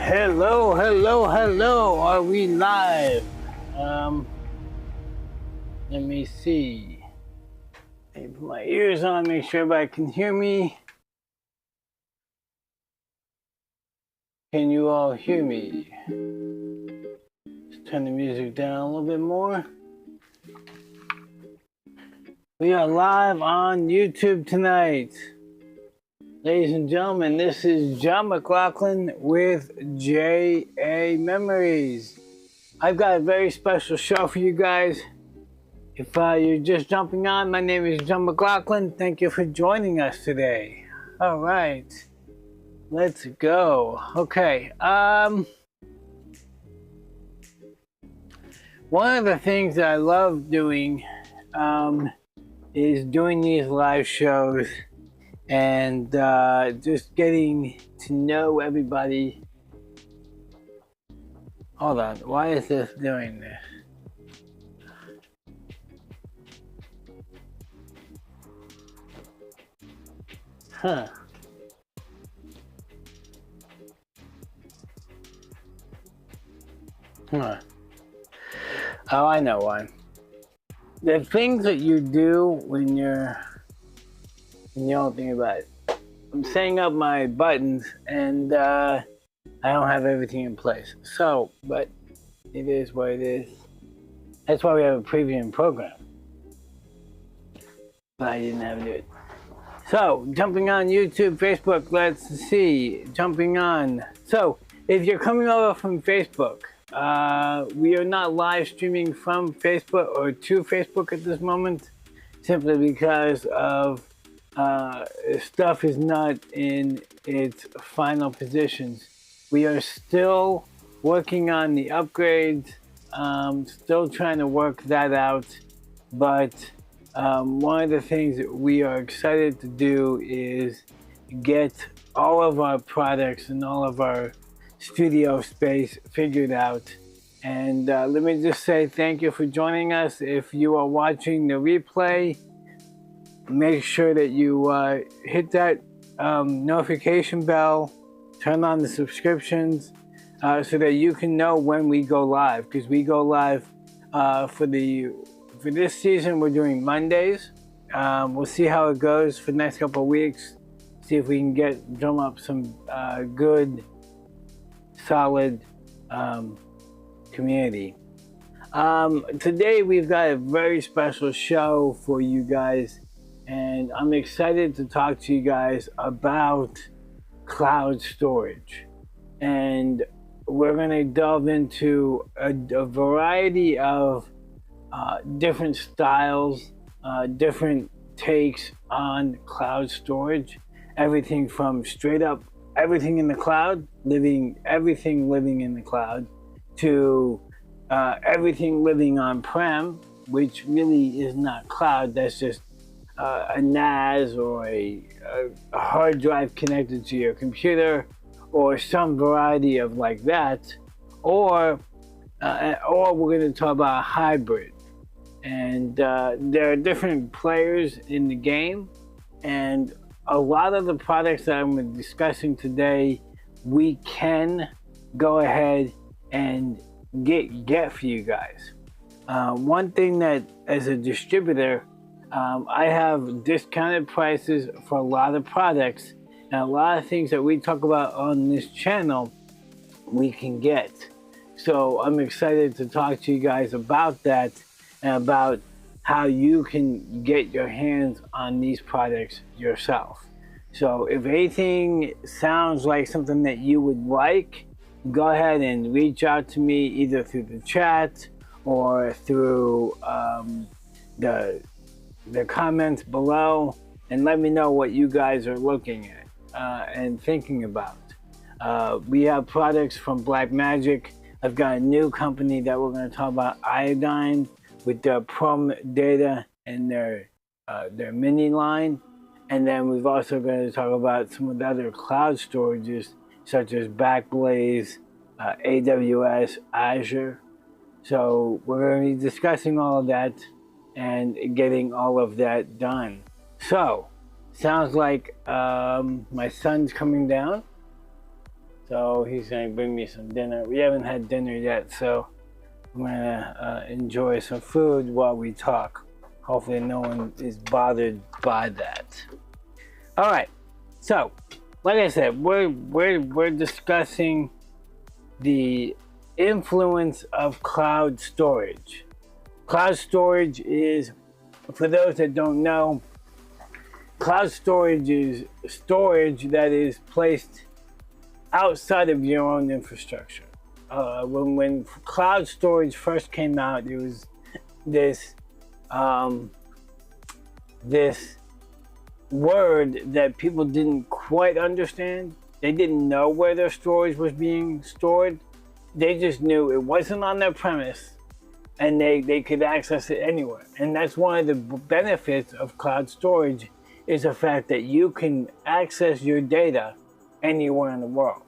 Hello, hello, hello. Are we live? Let me see. Let me put my ears on, make sure everybody can hear me. Can you all hear me? Let's turn the music down a little bit more. We are live on YouTube tonight. Ladies and gentlemen, this is John McLauchlan with J.A. Memories. I've got a very special show for you guys. If you're just jumping on, my name is John McLauchlan. Thank you for joining us today. All right, let's go. Okay. One of the things that I love doing is doing these live shows and just getting to know everybody. Hold on, why is this doing this? Huh. Huh. Oh, I know why. The things that you do when you don't think about it. I'm setting up my buttons and I don't have everything in place. So, but it is what it is. That's why we have a previewing program. But I didn't have to do it. So, jumping on YouTube, Facebook, let's see. Jumping on. So, if you're coming over from Facebook, we are not live streaming from Facebook or to Facebook at this moment, simply because of stuff is not in its final positions. We are still working on the upgrades, still trying to work that out, but one of the things that we are excited to do is get all of our products and all of our studio space figured out. And let me just say thank you for joining us. If you are watching the replay, make sure that you hit that notification bell, turn on the subscriptions so that you can know when we go live, because we go live for this season. We're doing Mondays. We'll see how it goes for the next couple of weeks, see if we can drum up some good solid community. Today we've got a very special show for you guys, and I'm excited to talk to you guys about cloud storage. And we're going to delve into a variety of different styles, different takes on cloud storage. Everything from straight up everything in the cloud, everything living in the cloud, to everything living on-prem, which really is not cloud. That's just a NAS or a hard drive connected to your computer, or some variety of like that, or we're going to talk about hybrid. And there are different players in the game, and a lot of the products that I'm discussing today, we can go ahead and get for you guys. One thing that, as a distributor, I have discounted prices for a lot of products, and a lot of things that we talk about on this channel, we can get. So I'm excited to talk to you guys about that and about how you can get your hands on these products yourself. So if anything sounds like something that you would like, go ahead and reach out to me either through the chat or through the comments below, and let me know what you guys are looking at and thinking about. We have products from Blackmagic. I've got a new company that we're going to talk about, Iodine, with their Prum data and their mini line. And then we've also going to talk about some of the other cloud storages, such as Backblaze, AWS, Azure. So we're going to be discussing all of that and getting all of that done. So, sounds like my son's coming down. So he's going to bring me some dinner. We haven't had dinner yet, so I'm going to enjoy some food while we talk. Hopefully no one is bothered by that. All right. So, like I said, we're discussing the influence of cloud storage. Cloud storage is, for those that don't know, cloud storage is storage that is placed outside of your own infrastructure. When cloud storage first came out, it was this this word that people didn't quite understand. They didn't know where their storage was being stored. They just knew it wasn't on their premise, and they could access it anywhere. And that's one of the benefits of cloud storage, is the fact that you can access your data anywhere in the world.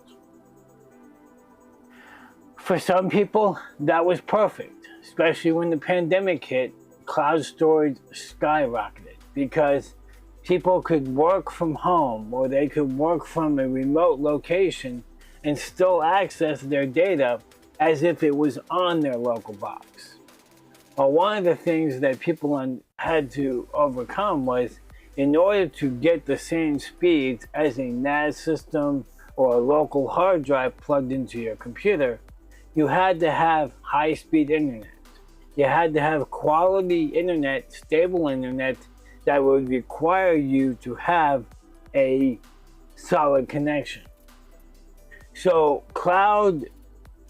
For some people, that was perfect, especially when the pandemic hit. Cloud storage skyrocketed because people could work from home, or they could work from a remote location and still access their data as if it was on their local box. Well, one of the things that people had to overcome was, in order to get the same speeds as a NAS system or a local hard drive plugged into your computer, you had to have high-speed internet. You had to have quality internet, stable internet, that would require you to have a solid connection. So cloud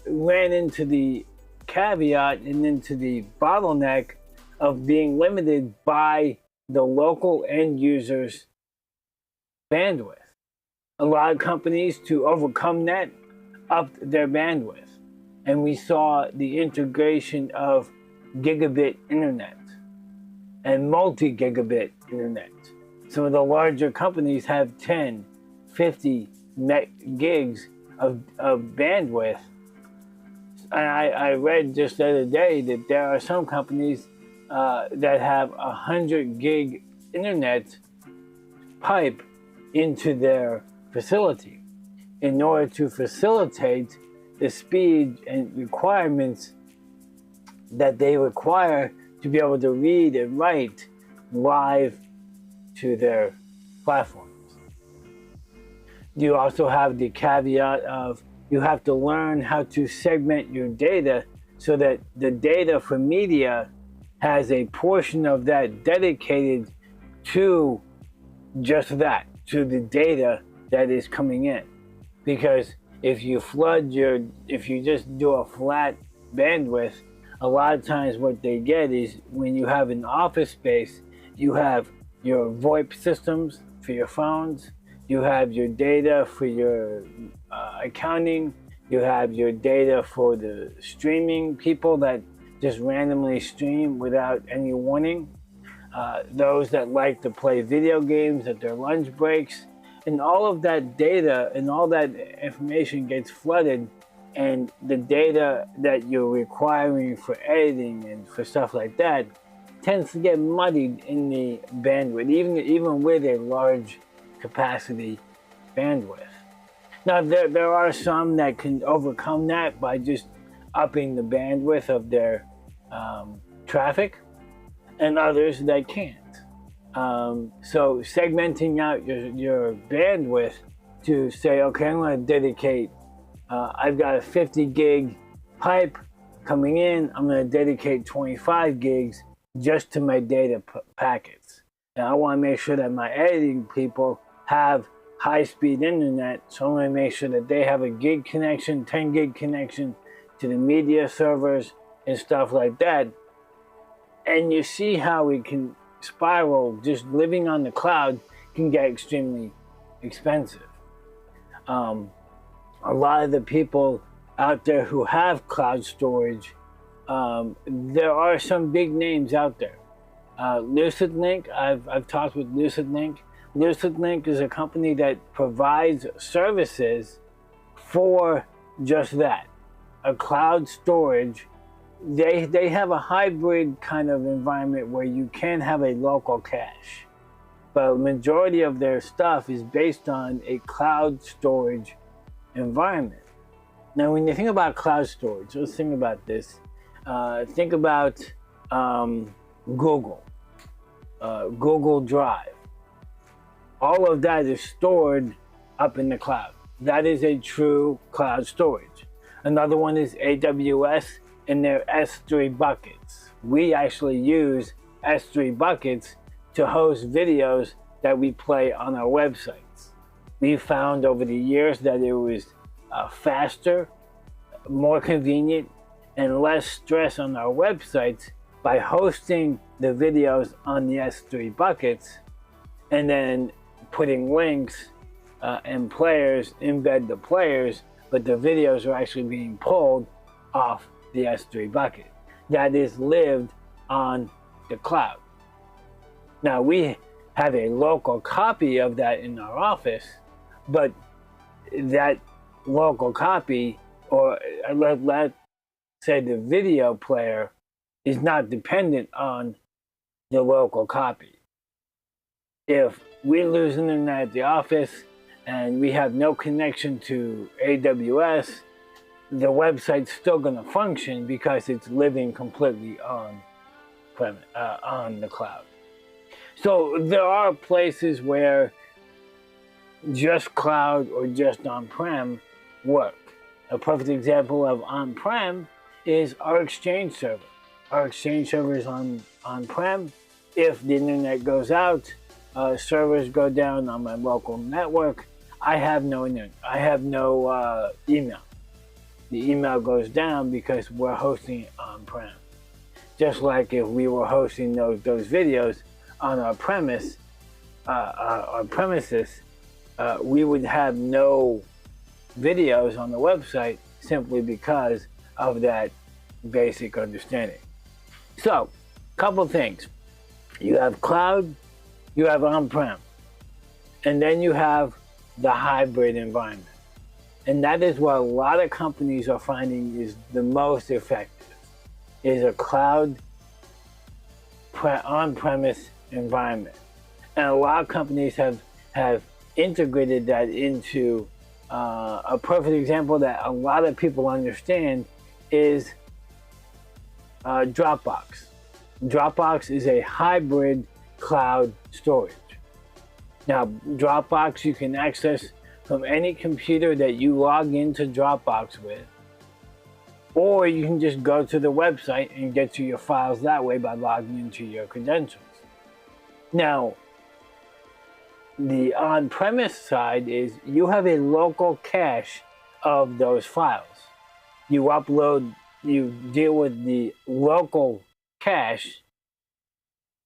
ran into the caveat and into the bottleneck of being limited by the local end users' bandwidth. A lot of companies, to overcome that, upped their bandwidth. And we saw the integration of gigabit internet and multi-gigabit internet. Some of the larger companies have 10, 50 gigs of bandwidth. I read just the other day that there are some companies that have 100 gig internet pipe into their facility in order to facilitate the speed and requirements that they require to be able to read and write live to their platforms. You also have the caveat of, you have to learn how to segment your data so that the data for media has a portion of that dedicated to just that, to the data that is coming in. Because if you just do a flat bandwidth, a lot of times what they get is, when you have an office space, you have your VoIP systems for your phones, you have your data for your accounting, you have your data for the streaming people that just randomly stream without any warning, those that like to play video games at their lunch breaks, and all of that data and all that information gets flooded, and the data that you're requiring for editing and for stuff like that tends to get muddied in the bandwidth, even with a large capacity bandwidth. Now, there are some that can overcome that by just upping the bandwidth of their traffic, and others that can't. So segmenting out your bandwidth to say, okay, I'm going to dedicate, I've got a 50 gig pipe coming in, I'm going to dedicate 25 gigs just to my data packets. And I want to make sure that my editing people have high-speed internet, so I'm going to make sure that they have a gig connection, 10 gig connection to the media servers and stuff like that. And you see how it can spiral. Just living on the cloud can get extremely expensive. A lot of the people out there who have cloud storage, there are some big names out there. LucidLink, I've talked with LucidLink. LucidLink is a company that provides services for just that, a cloud storage. They have a hybrid kind of environment where you can have a local cache, but a majority of their stuff is based on a cloud storage environment. Now, when you think about cloud storage, let's think about this. Think about Google, Google Drive. All of that is stored up in the cloud. That is a true cloud storage. Another one is AWS and their S3 buckets. We actually use S3 buckets to host videos that we play on our websites. We found over the years that it was faster, more convenient, and less stress on our websites by hosting the videos on the S3 buckets and then putting links and players, embed the players, but the videos are actually being pulled off the S3 bucket. That is lived on the cloud. Now, we have a local copy of that in our office, but that local copy, or let's say the video player, is not dependent on the local copy. If we lose internet at the office and we have no connection to AWS, the website's still going to function because it's living completely on the cloud. So there are places where just cloud or just on-prem work. A perfect example of on-prem is our Exchange server. Our Exchange server is on-prem. If the internet goes out, servers go down on my local network, I have no internet. I have no email. The email goes down because we're hosting it on-prem. Just like if we were hosting those videos on our premises, we would have no videos on the website simply because of that basic understanding. So, couple things. You have cloud, you have on-prem, and then you have the hybrid environment. And that is what a lot of companies are finding is the most effective, is a cloud on-premise environment. And a lot of companies have integrated that into a perfect example that a lot of people understand is Dropbox. Dropbox is a hybrid cloud storage. Now, Dropbox you can access from any computer that you log into Dropbox with, or you can just go to the website and get to your files that way by logging into your credentials. Now, the on-premise side is you have a local cache of those files. You deal with the local cache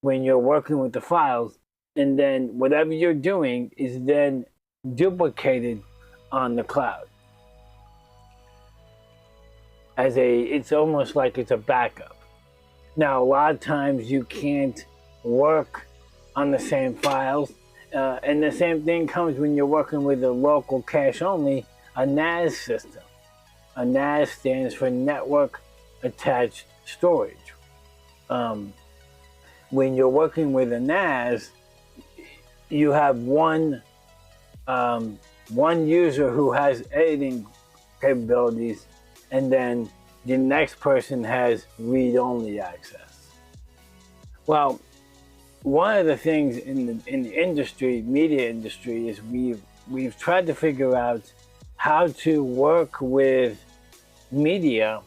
when you're working with the files, and then whatever you're doing is then duplicated on the cloud. It's almost like it's a backup. Now, a lot of times you can't work on the same files, and the same thing comes when you're working with a local cache only, a NAS system. A NAS stands for Network Attached Storage. When you're working with a NAS, you have one user who has editing capabilities, and then the next person has read-only access. Well, one of the things in the industry, media industry, is we've tried to figure out how to work with media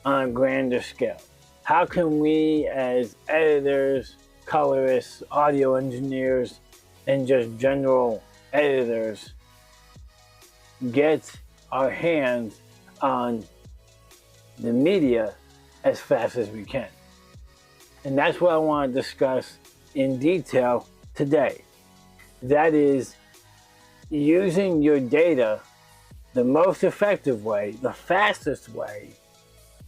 on a grander scale. How can we as editors, colorists, audio engineers, and just general editors get our hands on the media as fast as we can? And that's what I want to discuss in detail today. That is using your data the most effective way, the fastest way,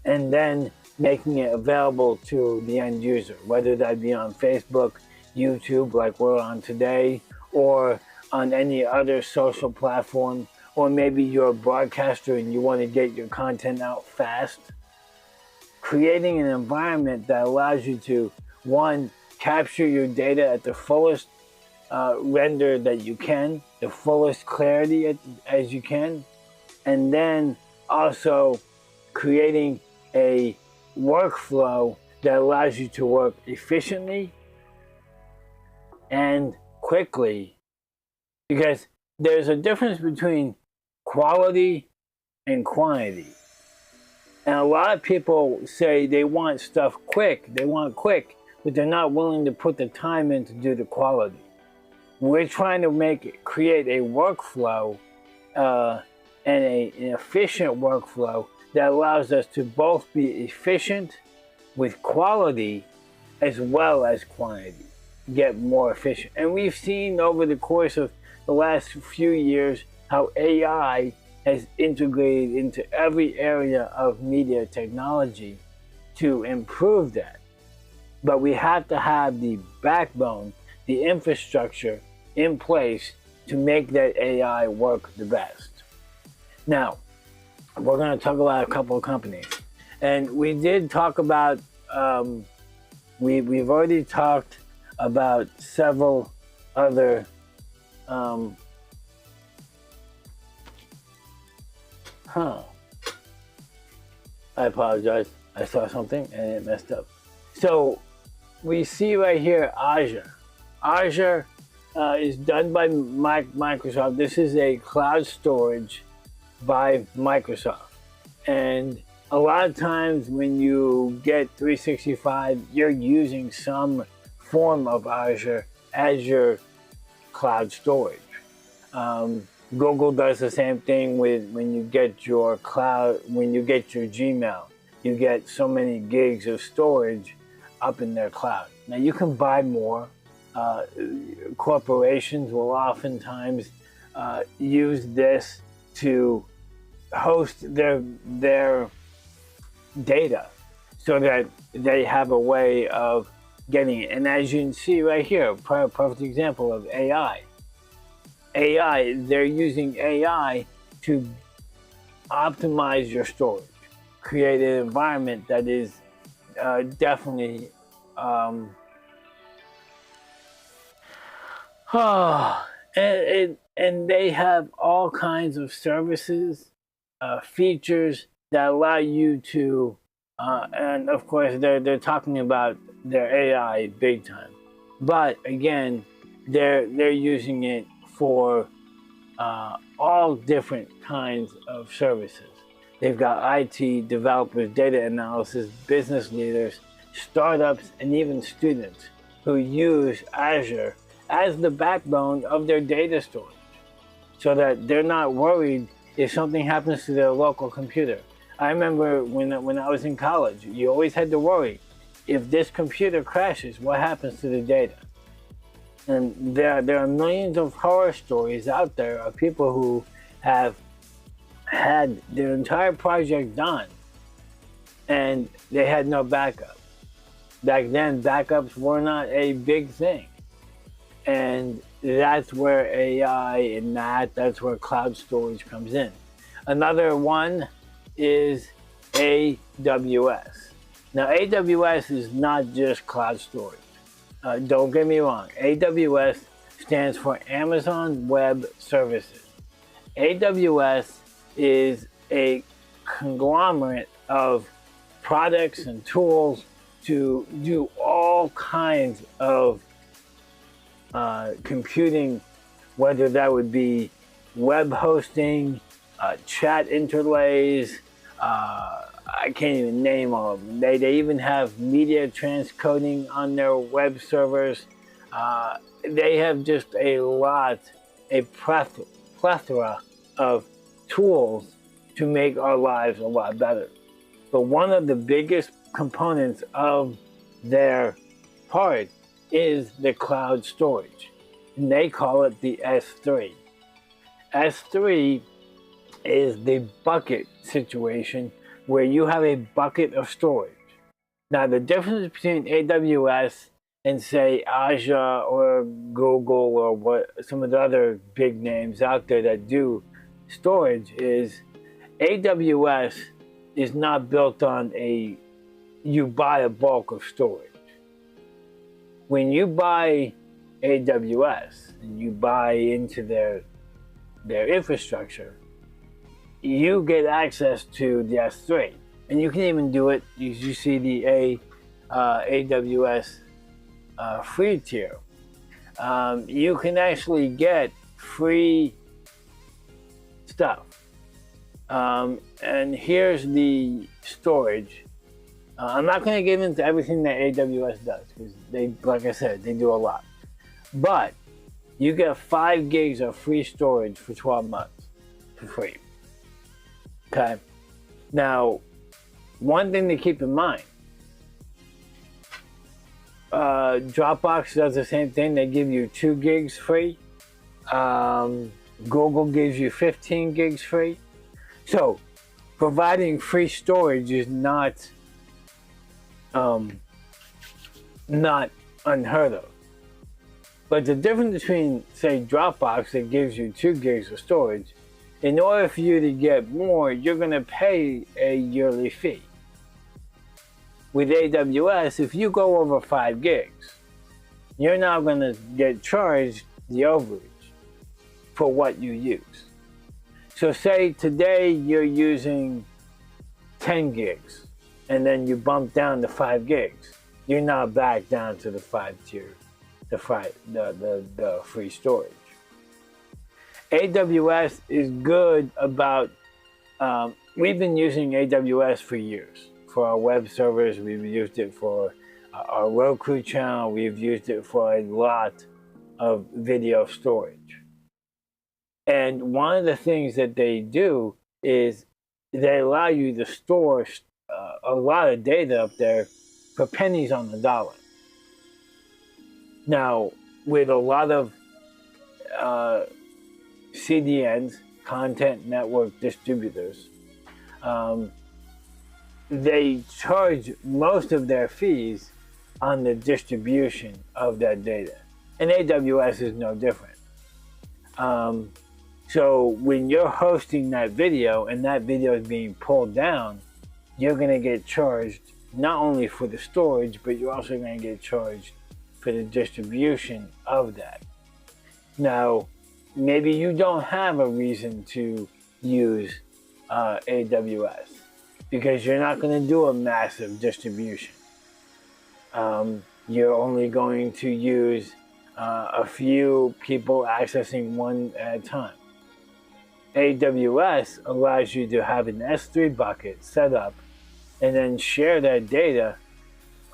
and then making it available to the end user, whether that be on Facebook, YouTube, like we're on today, or on any other social platform, or maybe you're a broadcaster and you want to get your content out fast. Creating an environment that allows you to, one, capture your data at the fullest render that you can, the fullest clarity as you can, and then also creating a workflow that allows you to work efficiently and quickly, because there's a difference between quality and quantity. And a lot of people say they want stuff quick, but they're not willing to put the time in to do the quality. We're trying to create a workflow and an efficient workflow that allows us to both be efficient with quality as well as quantity, get more efficient. And we've seen over the course of the last few years how AI has integrated into every area of media technology to improve that. But we have to have the backbone, the infrastructure in place to make that AI work the best. Now, we're going to talk about a couple of companies. And we did talk about, we've already talked about several other I apologize. I saw something and it messed up. So we see right here Azure. Azure is done by Microsoft. This is a cloud storage by Microsoft. And a lot of times when you get 365, you're using some form of Azure as your cloud storage. Google does the same thing with when you get your cloud, when you get your Gmail, you get so many gigs of storage up in their cloud. Now you can buy more. Corporations will oftentimes use this to host their data so that they have a way of getting it. And as you can see right here, a perfect example of AI. They're using AI to optimize your storage, create an environment that is definitely and they have all kinds of services, features that allow you to, and of course they're talking about their AI big time, but again, they're using it for all different kinds of services. They've got IT developers, data analysis, business leaders, startups, and even students who use Azure as the backbone of their data storage, so that they're not worried if something happens to their local computer. I remember when I was in college, you always had to worry, if this computer crashes, what happens to the data? And there are millions of horror stories out there of people who have had their entire project done and they had no backup. Back then, backups were not a big thing. And that's where AI and that's where cloud storage comes in. Another one is AWS. Now, AWS is not just cloud storage. Don't get me wrong. AWS stands for Amazon Web Services. AWS is a conglomerate of products and tools to do all kinds of computing, whether that would be web hosting, chat interlays, I can't even name all of them. They even have media transcoding on their web servers. They have just a plethora of tools to make our lives a lot better. But one of the biggest components of their part is the cloud storage. And they call it the S3. S3 is the bucket situation where you have a bucket of storage. Now, the difference between AWS and, say, Azure or Google or what some of the other big names out there that do storage is AWS is not built on you buy a bulk of storage. When you buy AWS and you buy into their infrastructure, you get access to the S3. And you can even do it, you see the AWS free tier. You can actually get free stuff. And here's the storage. I'm not going to get into everything that AWS does because they, like I said, they do a lot. But you get 5 gigs of free storage for 12 months for free. Okay. Now, one thing to keep in mind, Dropbox does the same thing. They give you 2 gigs free. Google gives you 15 gigs free. So, providing free storage is not unheard of. But the difference between, say, Dropbox that gives you 2 gigs of storage, in order for you to get more, you're going to pay a yearly fee. With AWS, if you go over 5 gigs, you're now going to get charged the overage for what you use. So say today you're using 10 gigs and then you bump down to 5 gigs. You're now back down to the 5 tier, the free storage. AWS is good about, we've been using AWS for years. For our web servers, we've used it for our Roku channel, we've used it for a lot of video storage. And one of the things that they do is they allow you to store a lot of data up there for pennies on the dollar. Now, with a lot of CDNs, content network distributors, they charge most of their fees on the distribution of that data. And AWS is no different. So when you're hosting that video and that video is being pulled down, you're going to get charged not only for the storage, but you're also going to get charged for the distribution of that. Now, maybe you don't have a reason to use AWS because you're not going to do a massive distribution. You're only going to use a few people accessing one at a time. AWS allows you to have an S3 bucket set up and then share that data,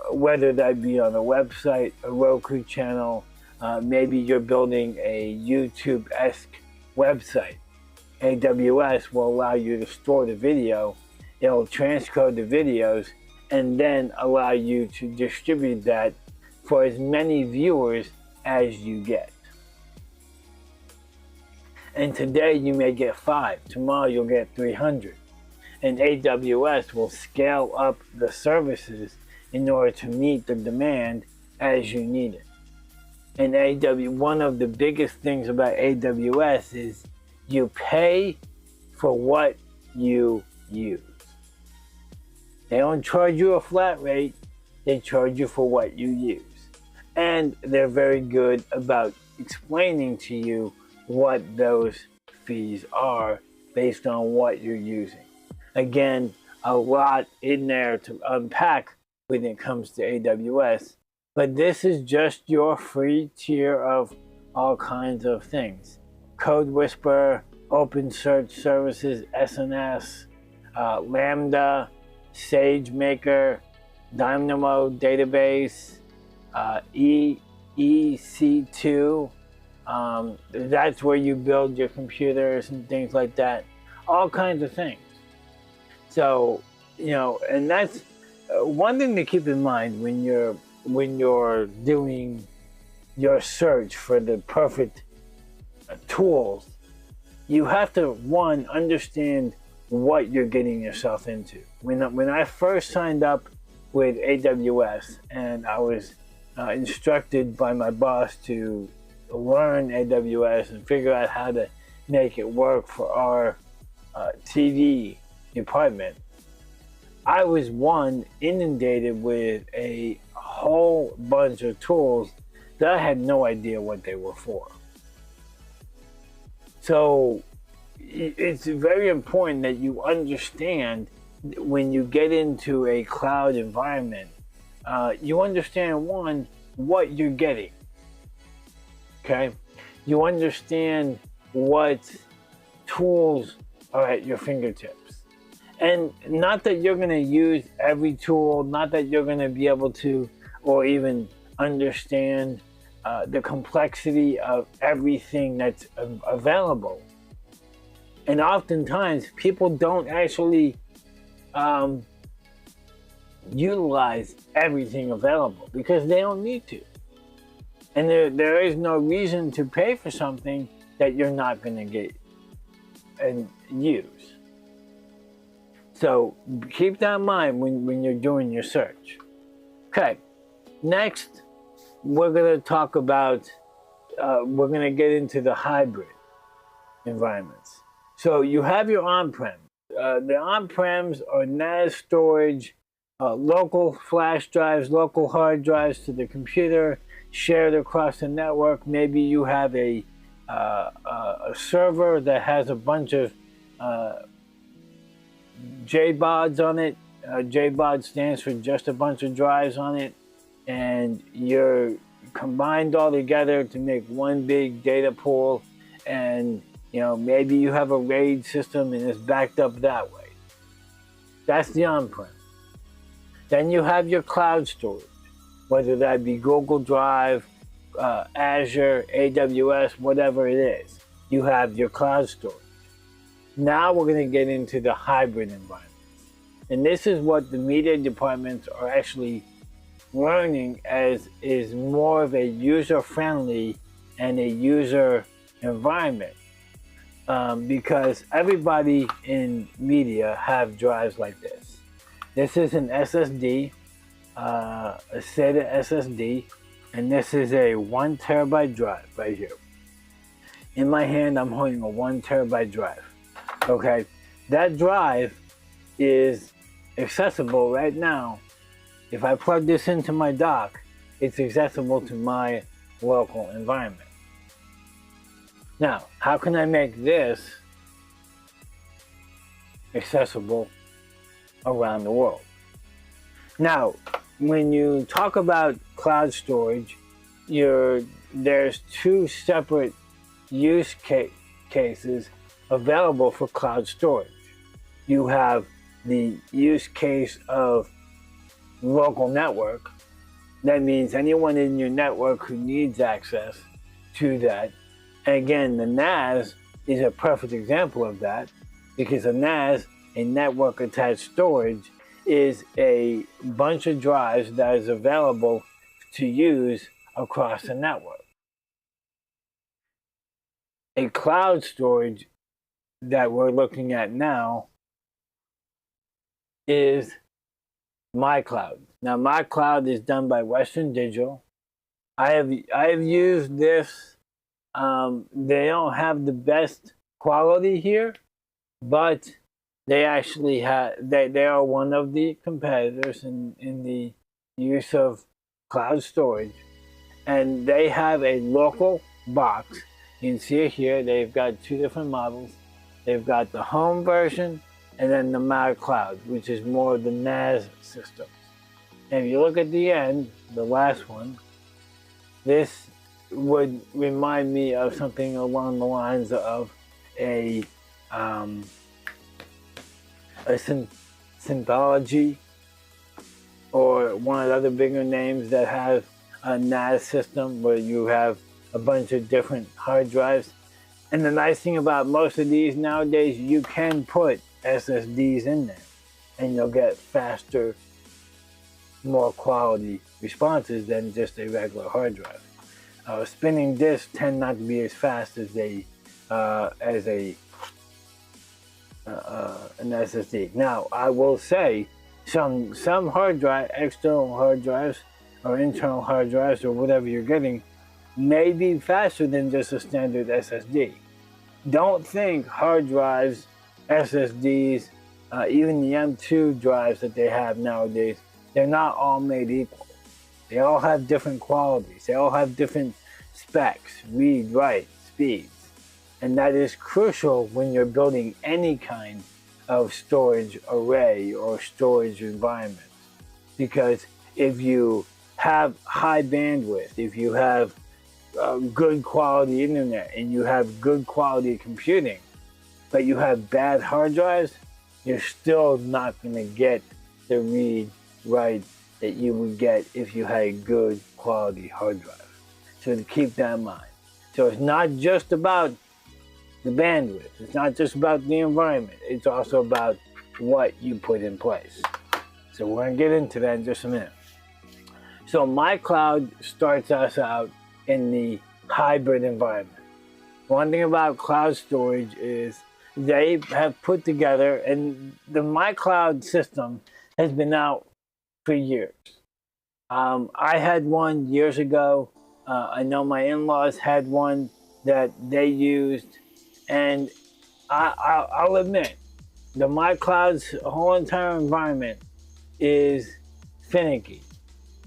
whether that be on a website, a Roku channel, maybe you're building a YouTube-esque website. AWS will allow you to store the video, it'll transcode the videos, and then allow you to distribute that for as many viewers as you get. And today you may get 5, tomorrow you'll get 300. And AWS will scale up the services in order to meet the demand as you need it. And one of the biggest things about AWS is you pay for what you use. They don't charge you a flat rate, they charge you for what you use. And they're very good about explaining to you what those fees are based on what you're using. Again, a lot in there to unpack when it comes to AWS, but this is just your free tier of all kinds of things. Code Whisperer, Open Search Services, SNS, Lambda, SageMaker, Dynamo Database, EC2, that's where you build your computers and things like that. All kinds of things. So, you know, and that's one thing to keep in mind when you're doing your search for the perfect tools. You have to, one, understand what you're getting yourself into. When I first signed up with AWS and I was instructed by my boss to learn AWS and figure out how to make it work for our TV department, I was inundated with a whole bunch of tools that I had no idea what they were for. So it's very important that you understand when you get into a cloud environment, you understand, one, what you're getting. Okay? You understand what tools are at your fingertips. And not that you're going to use every tool, not that you're going to be able to, or even understand the complexity of everything that's available. And oftentimes, people don't actually utilize everything available because they don't need to. And there is no reason to pay for something that you're not going to get and use. So keep that in mind when you're doing your search. Okay, next we're going to talk about, we're going to get into the hybrid environments. So you have your on-prem. The on-prems are NAS storage, local flash drives, local hard drives to the computer, shared across the network. Maybe you have a server that has a bunch of JBODs on it. JBOD stands for just a bunch of drives on it, and you're combined all together to make one big data pool. And maybe you have a RAID system and it's backed up that way. That's the on-prem. Then you have your cloud storage, whether that be Google Drive, Azure, AWS, whatever it is. You have your cloud storage. Now we're going to get into the hybrid environment. And this is what the media departments are actually learning, as is more of a user-friendly and a user environment. Because everybody in media have drives like this. This is an SSD, a SATA SSD, and this is a 1 terabyte drive right here. In my hand, I'm holding a 1 terabyte drive. Okay, that drive is accessible right now. If I plug this into my dock, it's accessible to my local environment. Now, how can I make this accessible around the world? Now, when you talk about cloud storage, there's two separate use cases available for cloud storage. You have the use case of local network. That means anyone in your network who needs access to that. And again, the NAS is a perfect example of that, because a NAS, a network attached storage, is a bunch of drives that is available to use across the network. A cloud storage that we're looking at now is MyCloud. Now, MyCloud is done by Western Digital. I have used this. They don't have the best quality here, but they actually have. They are one of the competitors in the use of cloud storage, and they have a local box. You can see it here. They've got two different models. They've got the home version and then the MyCloud, which is more of the NAS system. And if you look at the end, the last one, this would remind me of something along the lines of a Syntology, or one of the other bigger names that has a NAS system where you have a bunch of different hard drives. And the nice thing about most of these nowadays, you can put SSDs in there and you'll get faster, more quality responses than just a regular hard drive. Spinning disks tend not to be as fast as an SSD. Now, I will say some hard drive, external hard drives or internal hard drives or whatever you're getting, may be faster than just a standard SSD. Don't think hard drives, SSDs, even the M2 drives that they have nowadays, they're not all made equal. They all have different qualities. They all have different specs, read, write, speeds. And that is crucial when you're building any kind of storage array or storage environment. Because if you have high bandwidth, if you have good quality internet and you have good quality computing, but you have bad hard drives, you're still not going to get the read, write that you would get if you had a good quality hard drive. So to keep that in mind. So it's not just about the bandwidth. It's not just about the environment. It's also about what you put in place. So we're going to get into that in just a minute. So MyCloud starts us out in the hybrid environment. One thing about cloud storage is they have put together, and the MyCloud system has been out for years. I had one years ago. I know my in-laws had one that they used, and I'll admit, the MyCloud's whole entire environment is finicky.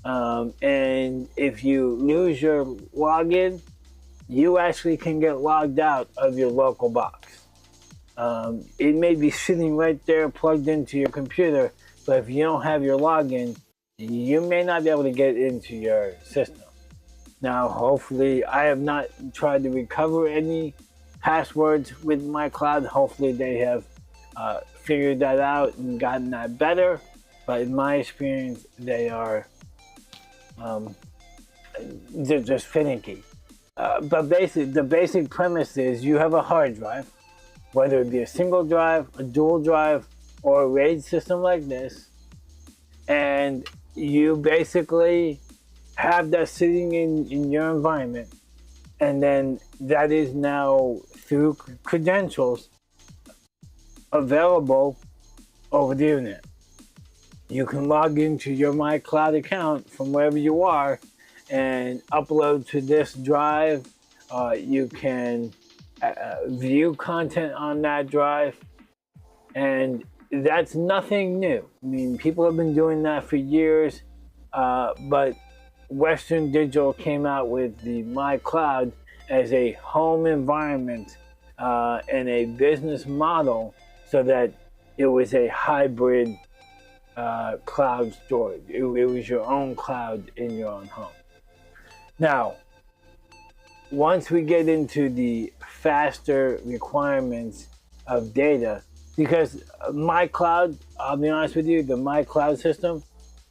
And if you lose your login, you actually can get logged out of your local box. It may be sitting right there plugged into your computer, but if you don't have your login, you may not be able to get into your system. Now, hopefully, I have not tried to recover any passwords with MyCloud. Hopefully, they have figured that out and gotten that better. But in my experience, they are they're just finicky. But the basic premise is you have a hard drive, whether it be a single drive, a dual drive, or a RAID system like this, and you basically have that sitting in your environment, and then that is now through credentials available over the internet. You can log into your MyCloud account from wherever you are and upload to this drive. You can view content on that drive, and that's nothing new. I mean, people have been doing that for years, but Western Digital came out with the MyCloud as a home environment and a business model so that it was a hybrid cloud storage. It was your own cloud in your own home. Now, once we get into the faster requirements of data, because MyCloud, I'll be honest with you, the MyCloud system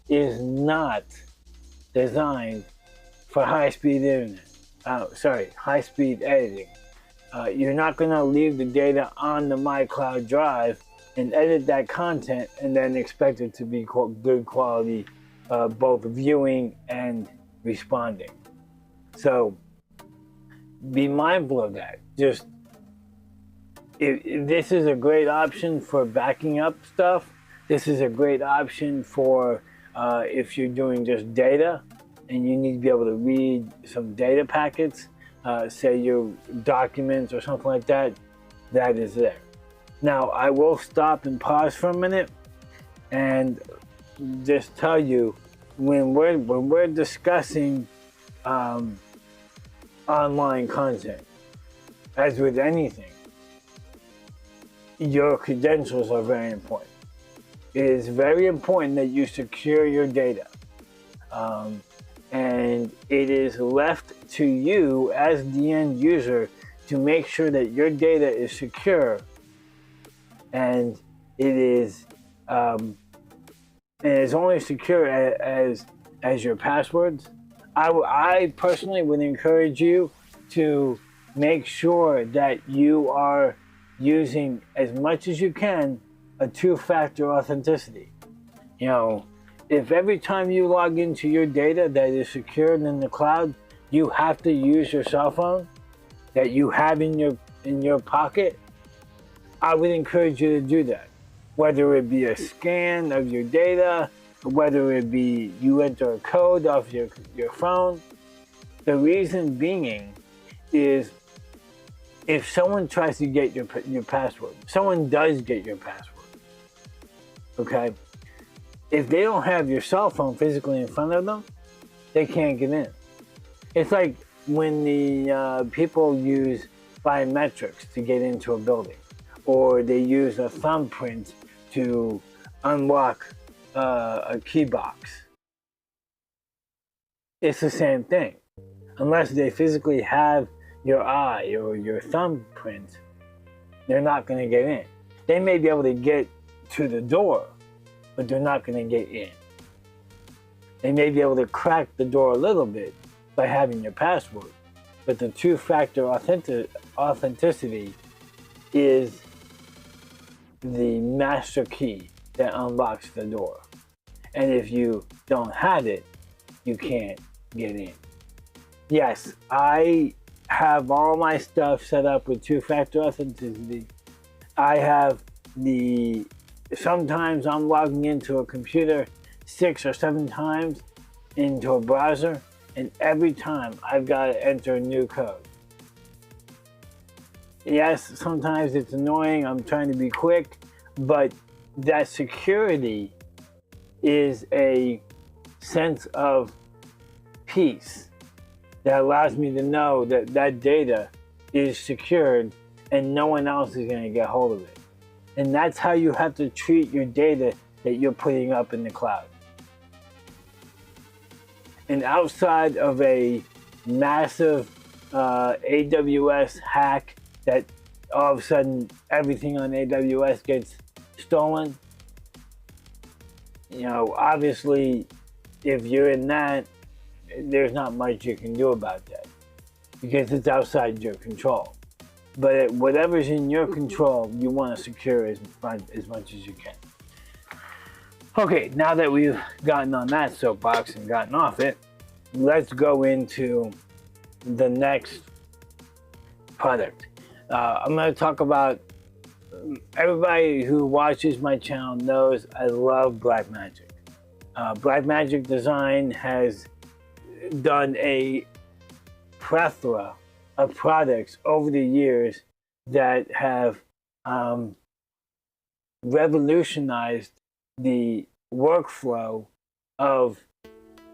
is not designed for high-speed internet. High-speed editing. You're not going to leave the data on the MyCloud drive and edit that content and then expect it to be good quality, both viewing and responding. So be mindful of that. Just if this is a great option for backing up stuff. This is a great option for if you're doing just data and you need to be able to read some data packets, say your documents or something like that, that is there. Now, I will stop and pause for a minute and just tell you, when we're discussing online content, as with anything, your credentials are very important. It is very important that you secure your data. And it is left to you as the end user to make sure that your data is secure, and it is only secure as your passwords. I personally would encourage you to make sure that you are using, as much as you can, a two-factor authenticity. You know, if every time you log into your data that is secured in the cloud, you have to use your cell phone that you have in your pocket, I would encourage you to do that. Whether it be a scan of your data, whether it be you enter a code off your phone. The reason being is if someone tries to get your password, someone does get your password, okay? If they don't have your cell phone physically in front of them, they can't get in. It's like when the people use biometrics to get into a building, or they use a thumbprint to unlock a key box. It's the same thing. Unless they physically have your eye or your thumbprint, they're not going to get in. They may be able to get to the door, but they're not going to get in. They may be able to crack the door a little bit by having your password, but the two-factor authenticity is the master key that unlocks the door. And if you don't have it, you can't get in. Yes, I have all my stuff set up with two-factor authenticity. I have sometimes I'm logging into a computer 6 or 7 times into a browser, and every time I've got to enter a new code. Yes, sometimes it's annoying, I'm trying to be quick, but that security is a sense of peace that allows me to know that that data is secured and no one else is going to get hold of it. And that's how you have to treat your data that you're putting up in the cloud. And outside of a massive AWS hack that all of a sudden everything on AWS gets stolen, you know, obviously if you're in that, there's not much you can do about that because it's outside your control. But whatever's in your control, you want to secure as much as you can. Okay, now that we've gotten on that soapbox and gotten off it, let's go into the next product. I'm going to talk about, everybody who watches my channel knows I love Blackmagic. Blackmagic Design has done a plethora of products over the years that have revolutionized the workflow of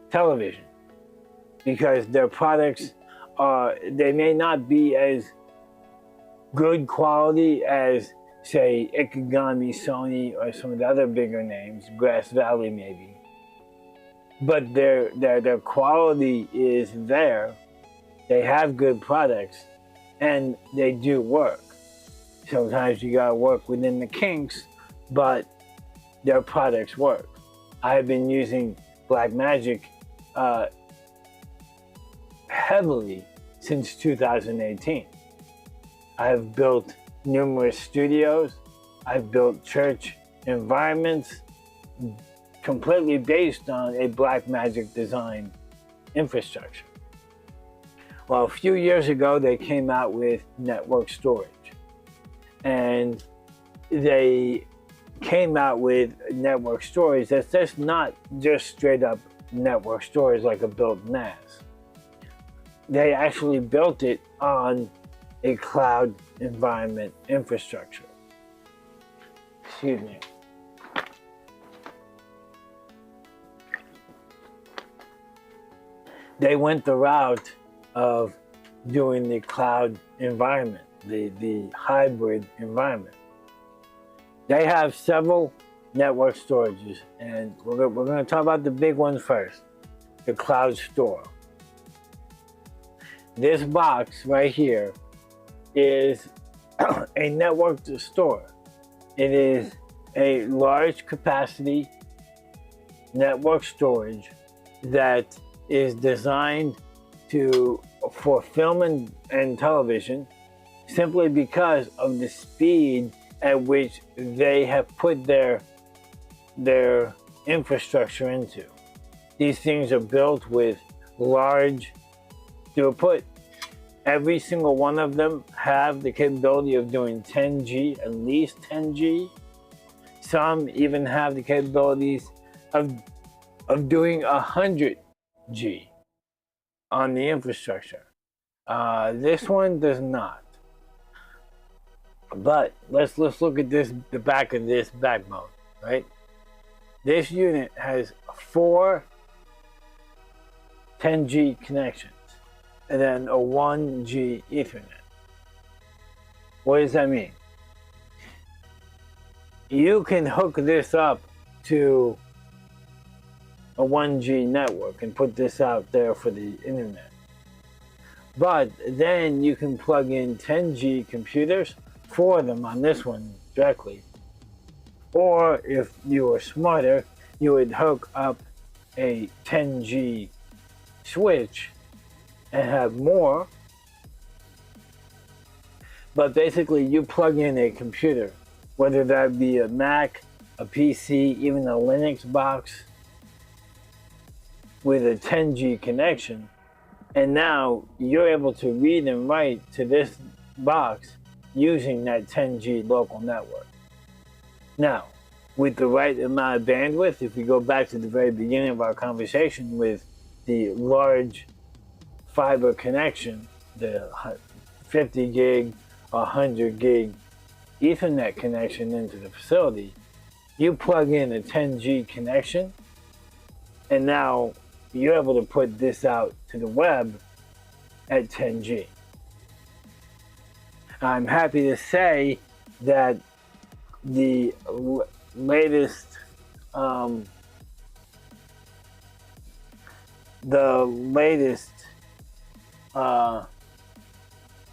television, because their products they may not be as good quality as, say, Ikegami, Sony, or some of the other bigger names, Grass Valley maybe, but their quality is there. They have good products and they do work. Sometimes you gotta work within the kinks, but their products work. I have been using Blackmagic heavily since 2018. I have built numerous studios. I've built church environments completely based on a Blackmagic Design infrastructure. Well, a few years ago, they came out with network storage. And they came out with network storage that's just not just straight up network storage like a built NAS. They actually built it on a cloud environment infrastructure. Excuse me. They went the route of doing the cloud environment, the hybrid environment. They have several network storages, and we're going to talk about the big one first, the cloud store. This box right here is a network store. It is a large capacity network storage that is designed for film and television, simply because of the speed at which they have put their infrastructure into. These things are built with large throughput. Every single one of them have the capability of doing 10G, at least 10G. Some even have the capabilities of doing 100G on the infrastructure. This one does not. But let's look at the back of this backbone, right? This unit has 4 10G connections, and then a 1G Ethernet. What does that mean? You can hook this up to a 1G network and put this out there for the internet. But then you can plug in 10G computers for them on this one directly. Or if you were smarter, you would hook up a 10G switch and have more. But basically you plug in a computer, whether that be a Mac, a PC, even a Linux box with a 10G connection, and now you're able to read and write to this box using that 10G local network. Now, with the right amount of bandwidth, if we go back to the very beginning of our conversation with the large fiber connection, the 50 gig, 100 gig Ethernet connection into the facility, you plug in a 10G connection, and now you're able to put this out to the web at 10G. I'm happy to say that the latest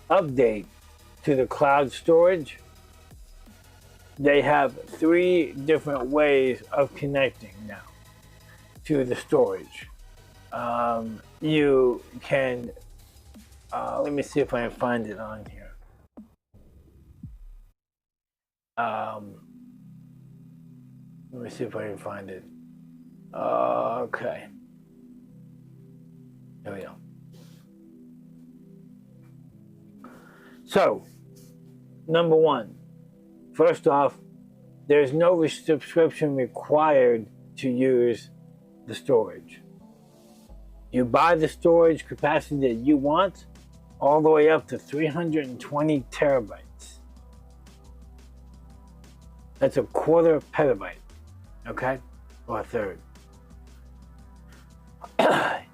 update to the cloud storage, they have 3 different ways of connecting now to the storage. You can, let me see if I can find it on here. Let me see if I can find it. Okay. There we go. So, number 1, first off, there's no subscription required to use the storage. You buy the storage capacity that you want, all the way up to 320 terabytes. That's a quarter petabyte, okay? Or a third.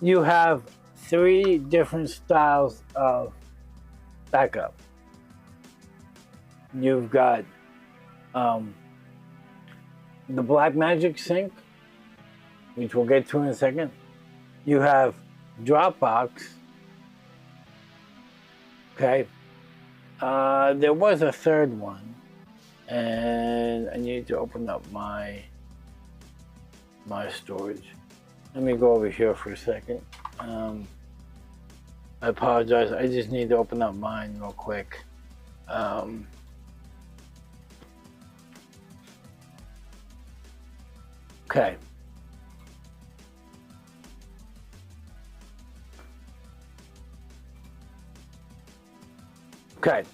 You have 3 different styles of backup. You've got the Blackmagic sync, which we'll get to in a second. You have Dropbox. Okay. There was a third one, and I need to open up my storage. Let me go over here for a second. I apologize. I just need to open up mine real quick. Okay. Okay.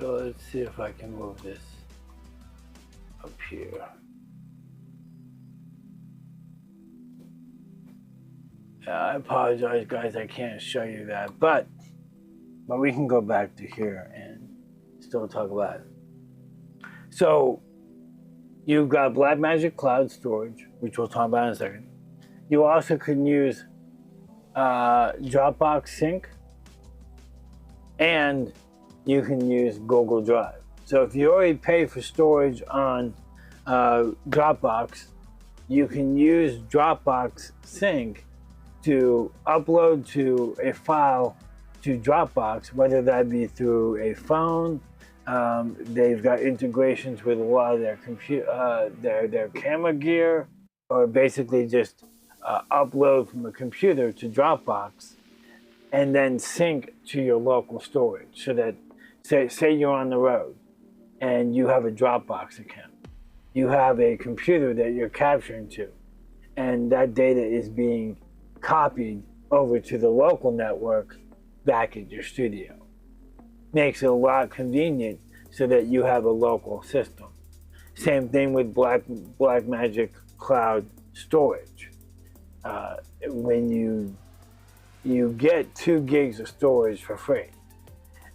So let's see if I can move this up here. I apologize, guys. I can't show you that, but we can go back to here and still talk about it. So you've got Blackmagic Cloud storage, which we'll talk about in a second. You also can use Dropbox Sync, and you can use Google Drive. So if you already pay for storage on Dropbox, you can use Dropbox Sync to upload to a file to Dropbox, whether that be through a phone. They've got integrations with a lot of their their camera gear, or basically just upload from a computer to Dropbox and then sync to your local storage. So that, say you're on the road and you have a Dropbox account, you have a computer that you're capturing to, and that data is being copied over to the local network back at your studio. Makes it a lot convenient so that you have a local system. Same thing with Blackmagic Cloud storage. When you get 2 gigs of storage for free.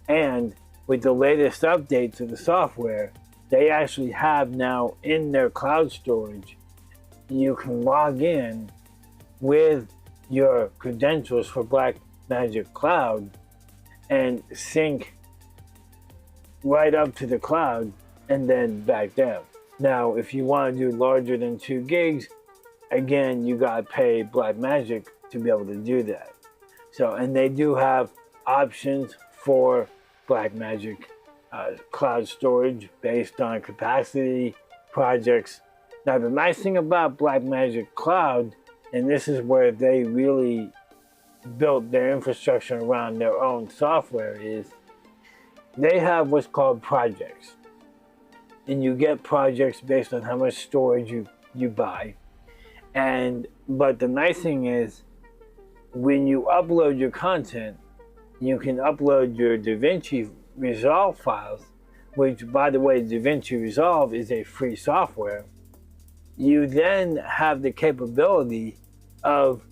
And with the latest update to the software, they actually have now in their cloud storage, you can log in with your credentials for Blackmagic Cloud and sync right up to the cloud and then back down. Now, if you want to do larger than 2 gigs, again, you got to pay Blackmagic to be able to do that. So, and they do have options for Blackmagic cloud storage based on capacity projects. Now, the nice thing about Blackmagic Cloud, and this is where they really built their infrastructure around their own software, is they have what's called projects. And you get projects based on how much storage you buy. But the nice thing is, when you upload your content, you can upload your DaVinci Resolve files, which, by the way, DaVinci Resolve is a free software. You then have the capability of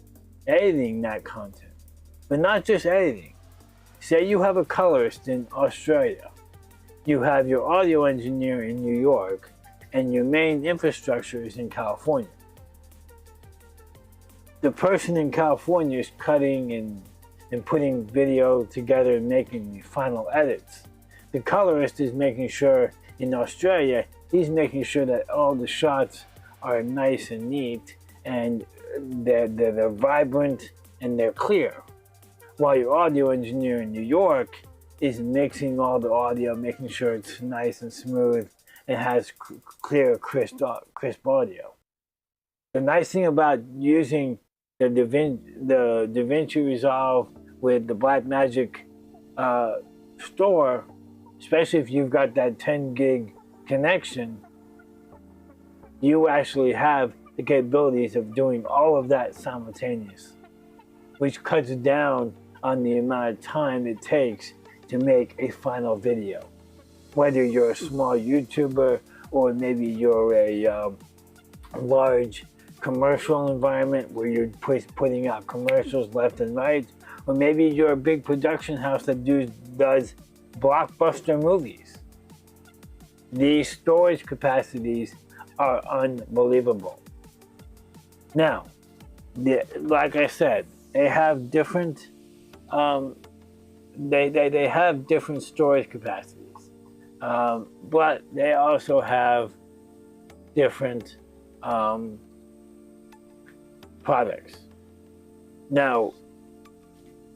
editing that content, but not just editing. Say you have a colorist in Australia, you have your audio engineer in New York, and your main infrastructure is in California. The person in California is cutting and putting video together and making the final edits. The colorist is making sure in Australia, he's making sure that all the shots are nice and neat and they're vibrant and they're clear. While your audio engineer in New York is mixing all the audio, making sure it's nice and smooth and has clear, crisp audio. The nice thing about using the DaVinci Resolve with the Blackmagic store, especially if you've got that 10 gig connection, you actually have the capabilities of doing all of that simultaneously, which cuts down on the amount of time it takes to make a final video. Whether you're a small YouTuber or maybe you're a large commercial environment where you're putting out commercials left and right, or maybe you're a big production house that does blockbuster movies. These storage capacities are unbelievable. Now, like I said, they have different they have different storage capacities, but they also have different products. Now,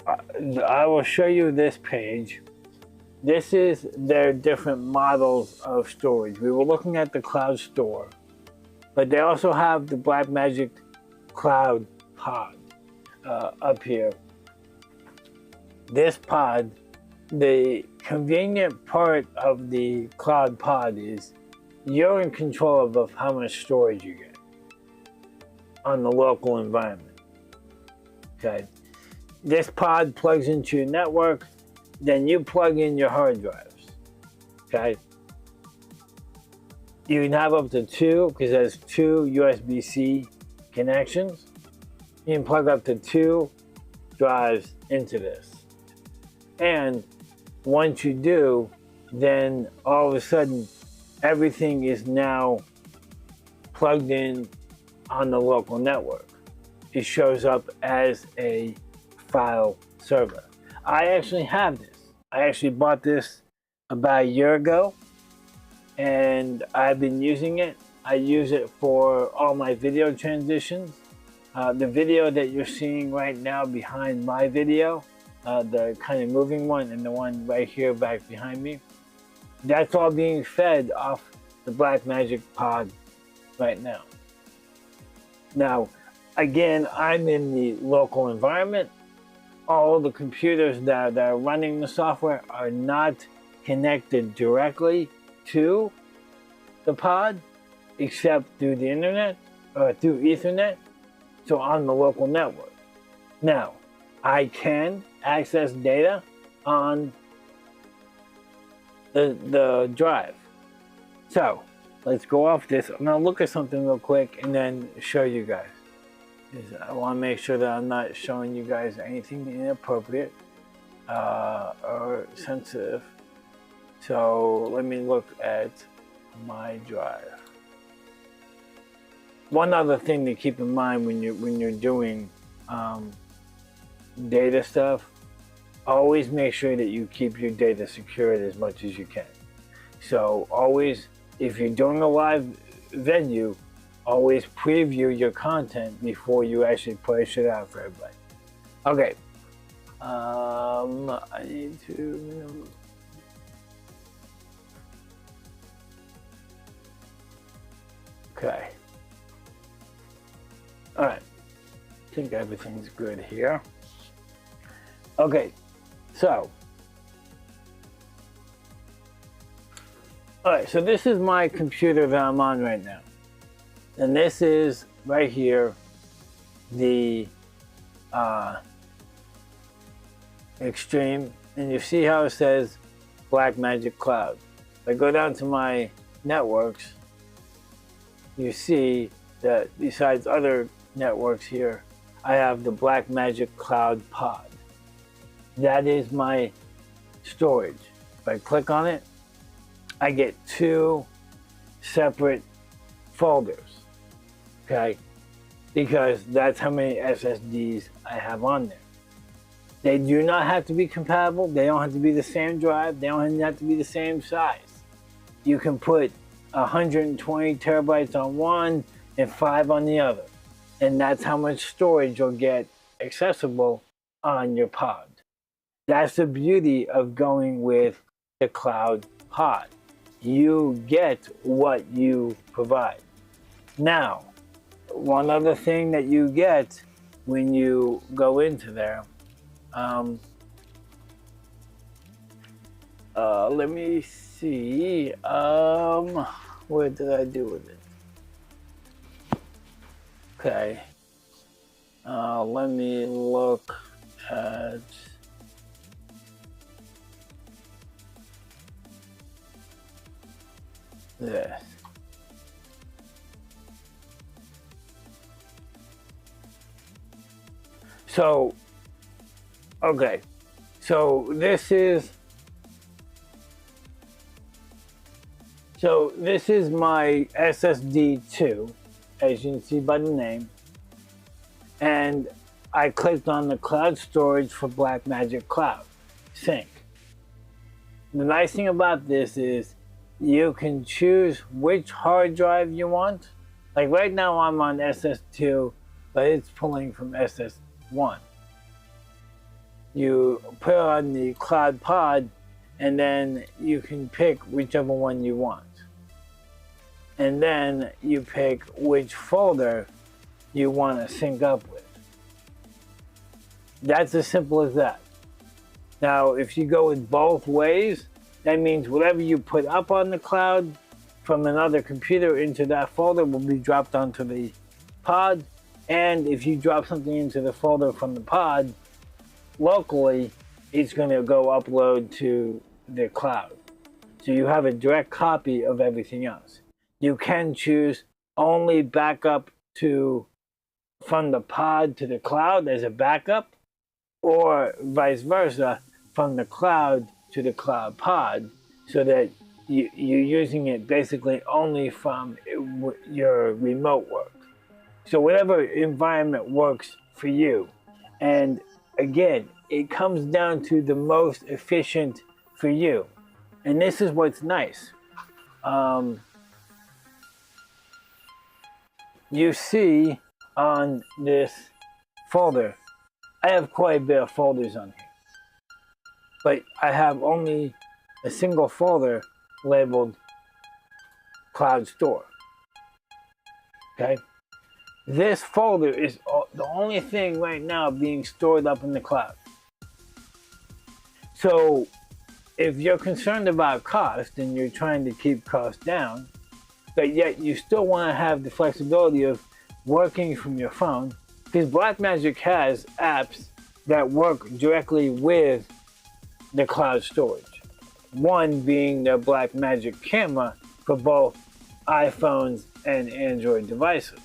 I will show you this page. This is their different models of storage. We were looking at the cloud store, but they also have the Blackmagic Cloud pod up here. This pod, the convenient part of the cloud pod is you're in control of how much storage you get on the local environment. Okay, this pod plugs into your network, then you plug in your hard drives. Okay, you can have up to 2 because there's 2 USB-C connections. You can plug up to 2 drives into this. And once you do, then all of a sudden, everything is now plugged in on the local network. It shows up as a file server. I actually have this. I actually bought this about a year ago, and I've been using it. I use it for all my video transitions. The video that you're seeing right now behind my video, the kind of moving one and the one right here back behind me, that's all being fed off the Blackmagic pod right now. Now, again, I'm in the local environment. All the computers that are running the software are not connected directly to the pod, except through the internet or through Ethernet, so on the local network. Now, I can access data on the drive. So, let's go off this. I'm gonna look at something real quick and then show you guys. I want to make sure that I'm not showing you guys anything inappropriate or sensitive. So let me look at my drive. one other thing to keep in mind when you're doing data stuff, always make sure that you keep your data secured as much as you can. So always, if you're doing a live venue, always preview your content before you actually push it out for everybody. Okay. I need to. Okay. All right. I think everything's good here. Okay. So. All right. So this is my computer that I'm on right now. And this is right here the Extreme, and you see how it says Blackmagic Cloud. If I go down to my networks, you see that besides other networks here, I have the Blackmagic Cloud pod. That is my storage. If I click on it, I get two separate folders, okay? Because that's how many SSDs I have on there. They do not have to be compatible. They don't have to be the same drive. They don't have to be the same size. You can put 120 terabytes on one and 5 on the other. And that's how much storage you'll get accessible on your pod. That's the beauty of going with the cloud pod. You get what you provide. Now, one other thing that you get when you go into there, let me see, what did I do with it? Okay, let me look at this. So, okay, so this is my SSD 2, as you can see by the name, and I clicked on the cloud storage for Blackmagic Cloud Sync. The nice thing about this is you can choose which hard drive you want. Like right now I'm on SS2, but it's pulling from SS1. You put on the cloud pod, and then you can pick whichever one you want. And then you pick which folder you want to sync up with. That's as simple as that. Now, if you go with both ways, that means whatever you put up on the cloud from another computer into that folder will be dropped onto the pod. And if you drop something into the folder from the pod, locally, it's going to go upload to the cloud. So you have a direct copy of everything else. You can choose only backup from the pod to the cloud as a backup, or vice versa, from the cloud to the cloud pod, so that you're using it basically only from your remote work. So whatever environment works for you. And again, it comes down to the most efficient for you. And this is what's nice. You see on this folder, I have quite a bit of folders on here. But I have only a single folder labeled Cloud Store. Okay? This folder is the only thing right now being stored up in the cloud. So if you're concerned about cost and you're trying to keep costs down, but yet you still want to have the flexibility of working from your phone, because Blackmagic has apps that work directly with the cloud storage. One being the Blackmagic camera for both iPhones and Android devices.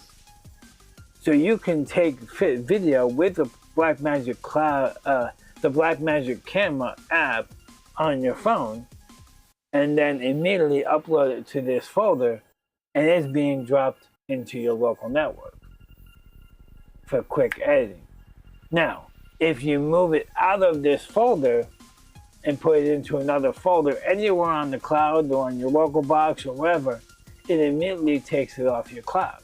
So you can take video with the Blackmagic Cloud, the Blackmagic camera app on your phone, and then immediately upload it to this folder, and it's being dropped into your local network for quick editing. Now, if you move it out of this folder and put it into another folder anywhere on the cloud or on your local box or wherever, it immediately takes it off your cloud.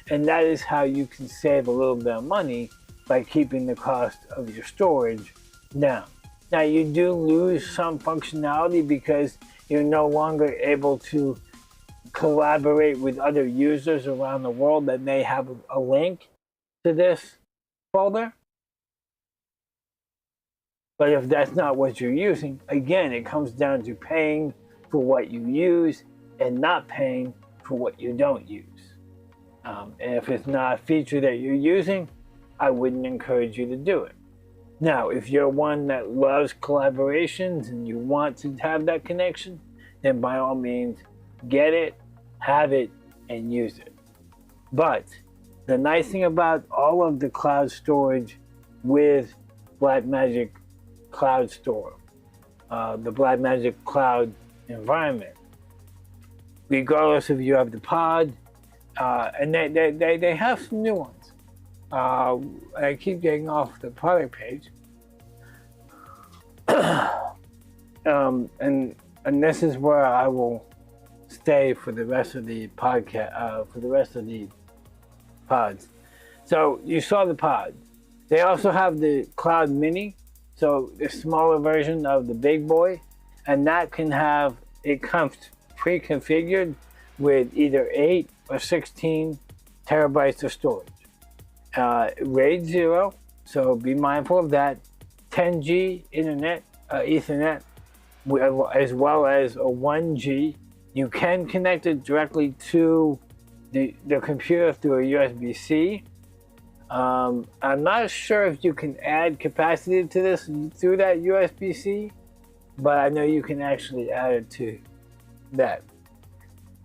And that is how you can save a little bit of money by keeping the cost of your storage down. Now, you do lose some functionality because you're no longer able to collaborate with other users around the world that may have a link to this folder. But if that's not what you're using, again, it comes down to paying for what you use and not paying for what you don't use. And if it's not a feature that you're using, I wouldn't encourage you to do it. Now, if you're one that loves collaborations and you want to have that connection, then by all means, get it, have it, and use it. But the nice thing about all of the cloud storage with Blackmagic Cloud Store, the Blackmagic Cloud environment, regardless if you have the pod, and they have some new ones. I keep getting off the product page. And this is where I will stay for the rest of the podcast, for the rest of the pods. So you saw the pod. They also have the Cloud Mini, so the smaller version of the big boy, and that can have, it comes pre-configured with either 8 or 16 terabytes of storage. RAID 0, so be mindful of that. 10G internet, Ethernet, as well as a 1G. You can connect it directly to the computer through a USB-C. I'm not sure if you can add capacity to this through that USB-C, but I know you can actually add it to that.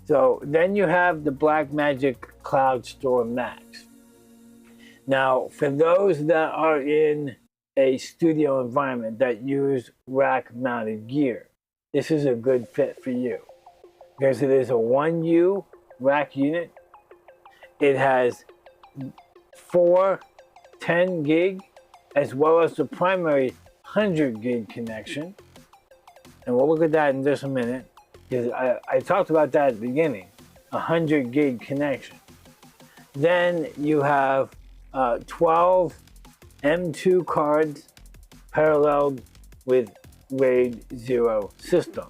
So then you have the Blackmagic Cloud Store Max. Now, for those that are in a studio environment that use rack-mounted gear, this is a good fit for you because it is a 1U rack unit. It has 4 10 gig as well as the primary 100 gig connection. And we'll look at that in just a minute because I talked about that at the beginning, 100 gig connection. Then you have 12 M2 cards paralleled with RAID 0 system.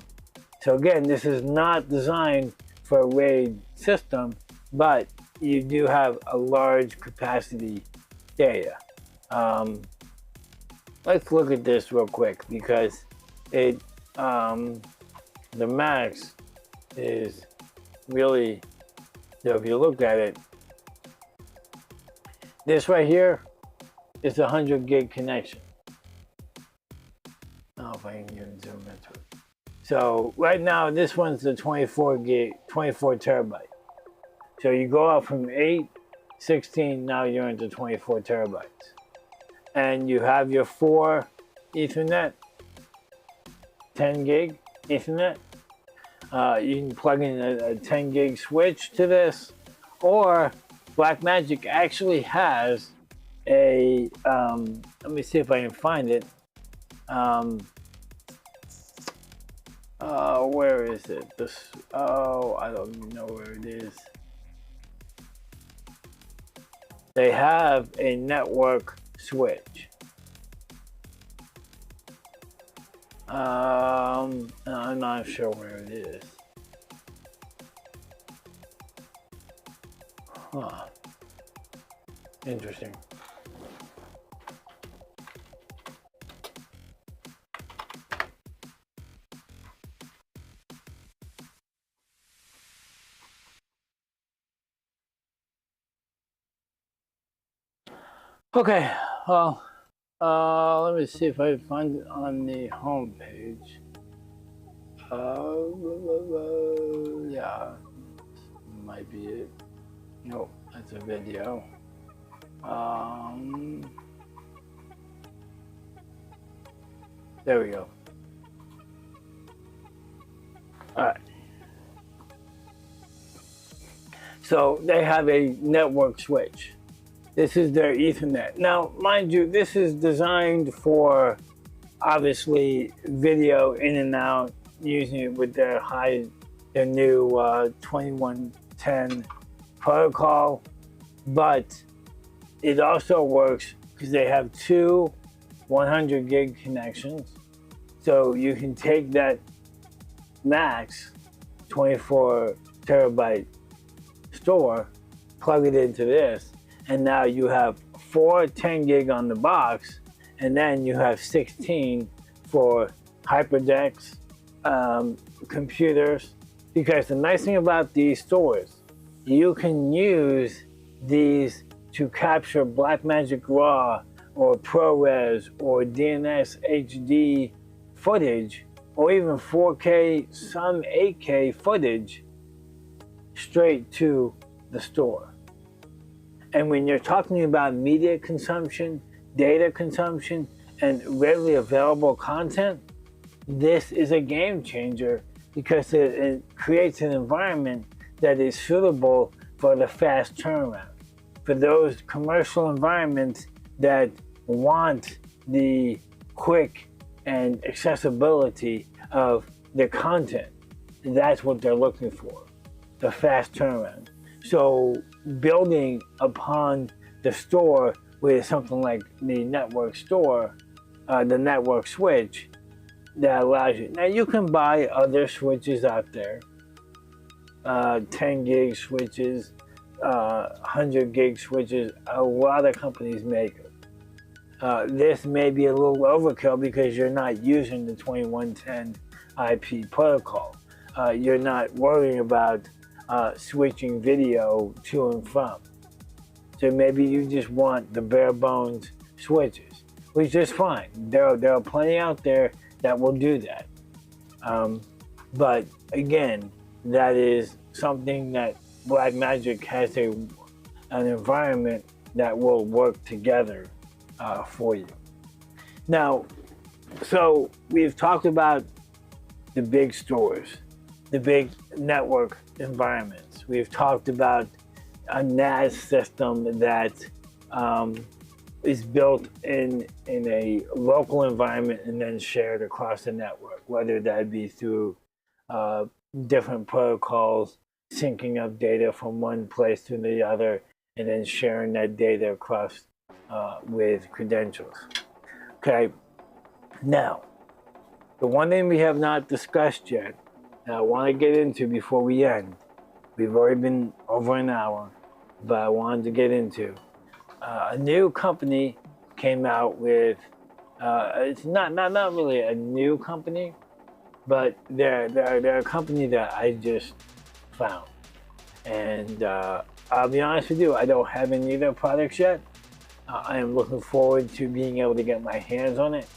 So again, this is not designed for a RAID system, but you do have a large capacity data. Let's look at this real quick because it the Max is really, so if you look at it, this right here is a 100 gig connection. Oh, if I can even zoom into it. So right now, this one's the 24 terabyte. So you go out from 8, 16, now you're into 24 terabytes. And you have your 4 Ethernet, 10 gig Ethernet. You can plug in a 10 gig switch to this, or Blackmagic actually has a, let me see if I can find it. Where is it? This, oh, I don't even know where it is. They have a network switch. I'm not sure where it is. Huh. Interesting. Okay, well, let me see if I can find it on the home page. Yeah, might be it. Nope, that's a video. There we go. All right. So they have a network switch. This is their Ethernet. Now, mind you, this is designed for obviously video in and out, using it with their new 2110 protocol, but it also works because they have two 100 gig connections. So you can take that max 24 terabyte store, plug it into this, and now you have 4 10 gig on the box, and then you have 16 for hyperdecks, computers. Because the nice thing about these stores, you can use these to capture Blackmagic RAW or ProRes or DNS HD footage, or even 4K, some 8K footage straight to the store. And when you're talking about media consumption, data consumption, and readily available content, this is a game changer because it creates an environment that is suitable for the fast turnaround. For those commercial environments that want the quick and accessibility of their content, that's what they're looking for, the fast turnaround. So building upon the store with something like the network store, the network switch, that allows you. Now you can buy other switches out there, 10 gig switches, 100 gig switches. A lot of companies make it. This may be a little overkill because you're not using the 2110 IP protocol. You're not worrying about switching video to and from. So maybe you just want the bare bones switches, which is fine. There are plenty out there that will do that. But again, that is something that Blackmagic has an environment that will work together for you. Now, so we've talked about the big stores, the big network environments. We've talked about a NAS system that is built in a local environment and then shared across the network, whether that be through different protocols, syncing up data from one place to the other, and then sharing that data across with credentials. Okay, now, the one thing we have not discussed yet, and I want to get into before we end, we've already been over an hour, but I wanted to get into a new company came out with, it's not really a new company, but they're a company that I just found. And I'll be honest with you, I don't have any of their products yet. I am looking forward to being able to get my hands on it.